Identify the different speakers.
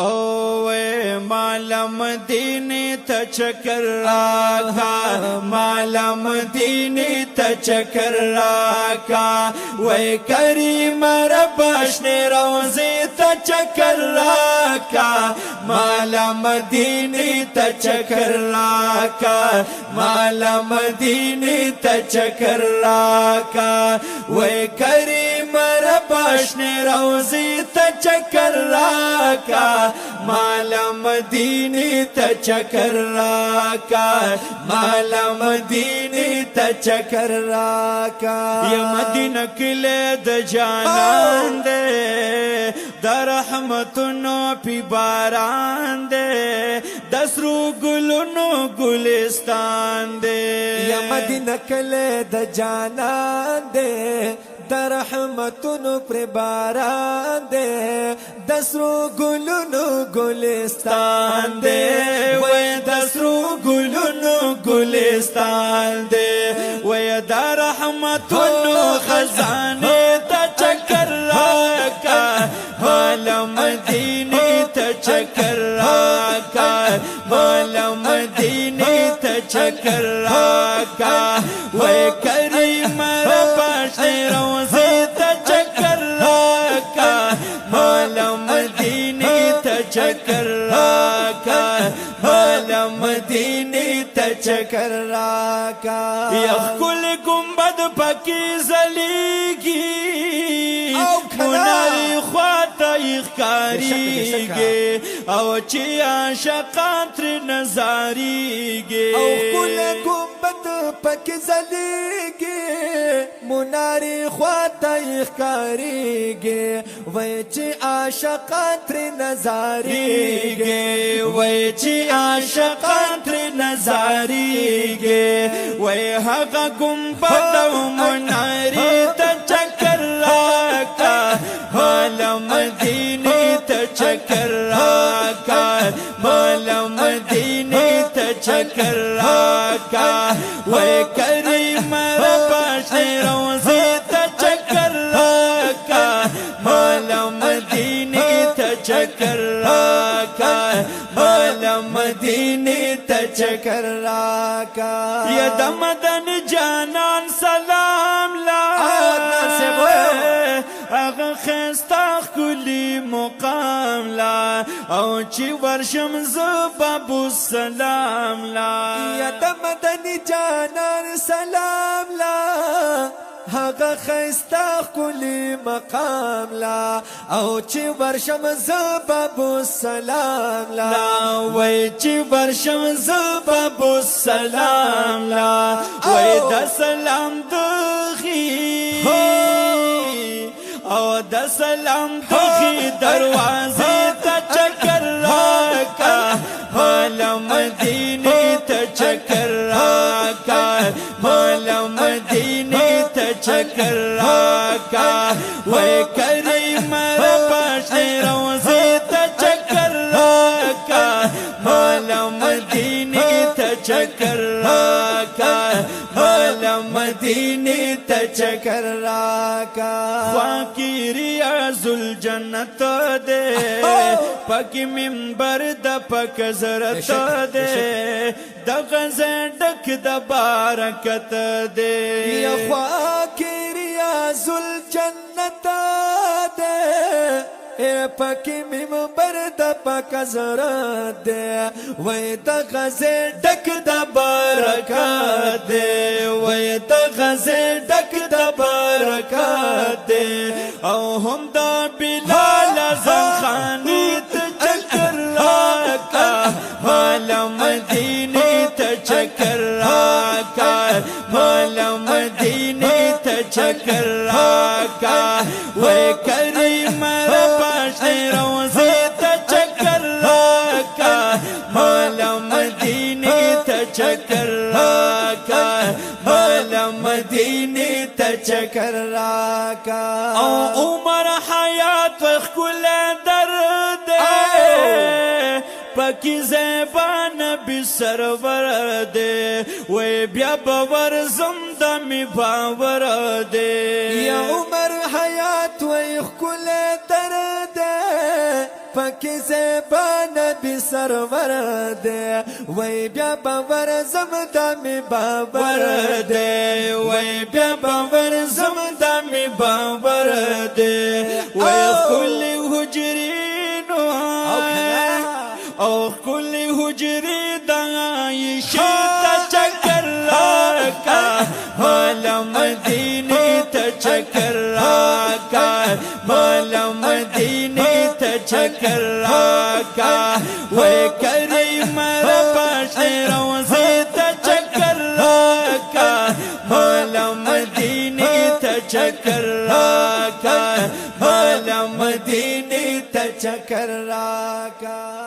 Speaker 1: اوے مالا مدینے تا چکر راکا مالا مدینے تا چکر راکا وے کریم رب اشنے روزے تا چکر راکا مالا مدینے تا چکر راکا مالا مدینے تا چکر راکا وے کریم رب اشنے روزے تا چکر راکا مالا مدینے تا چکر راکا مالا مدینے تا چکر راکا یا مدینہ کلے د جانان دے دا رحمتنو پی باران دے دسرو گلنو گلستان دے
Speaker 2: یا مدینہ کلے د جانان دے دا رحمتنو پر باران دے دسرو گلنو گلستان دے
Speaker 1: وے دسرو گلنو گلستان دے وے دا رحمتنو خزانے تا چکر راکا مالا مدینے تا چکر راکا مالا مدینے تا چکر راکا وے کریم رب اشنے روزے تا چکر راکا مالا مدینے تا چکر راکا مالا مدینے تا چکر راکا یخکل گنبد پکی زلیگی مناری خواتا اخکاریگی او چی عاشقان تر نظاریگی
Speaker 2: او کل گنبد پک زلیگی مناری خواتا اخکاریگی وی چی عاشقان تر نظاریگی
Speaker 1: وی چی عاشقان تر نظاریگی وی حقا گنبد و مناری تا چکر راکا مالا مدینے تا چکر راکا مالا مدینے تا چکر راکا وے کریم رب اشنے روزے تا چکر راکا مالا مدینے تا چکر راکا مالا مدینے تا چکر راکا یا دا مدن جانان سلام لا اغا خستا کلی مقام لا او چی ورشم زبابو السلام لا
Speaker 2: یا دا مدنی جانان سلام لا هغه خیستا کلی مقام لا او چی ورشم زبابو السلام لا
Speaker 1: وی چی ورشم زبابو السلام لا وی دا سلام دخی او دا سلام دخی دروازے تا چکر راکا مالا مدینے تا چکر راکا مالا مدینے تا چکر راکا وے کریم رب اشنے روزے تا چکر راکا مالا مدینے تا چکر راکا مالا مدینے تا چکر راکا خواکی ریاض الجنت دے پاکی منبر دا پاک زرت دے دا غزیں ڈک دا بارکت دے
Speaker 2: یا خواکی ریاض الجنت دے اے پاکی منبر دا پاک زرت دے وی دا غزیں ڈک دا بارکت دے وی دا غزیں ڈک دا بارکت دے
Speaker 1: او ہم دا بلال زنخانی تا چکر راکا مالا مدینے تا چکر راکا مالا مدینے تا چکر راکا وے کریم رب اشنے روزے تا چکر راکا مالا مدینے تا چکر راکا مالا مدینے تا چکر راکا او عمر حیات وخ کل درد پاکی زیبان بی سرور دے وی بیا باور زمدمی باور دے
Speaker 2: یا عمر حیات وی کل درد پکی زیبا نبی سرور دے وی بیا باور زمدا می باور دے
Speaker 1: وی بیا باور زمدا می باور دے وی کل حجرینو او کل حجری دایشی تا چکر راکا مالا مدینی تا چکر راکا مالا مدینی تا چکر راکا وی کریم رباش روزی تا چکر راکا مالا مدینی تا چکر راکا مالا مدینی تا
Speaker 2: چکر راکا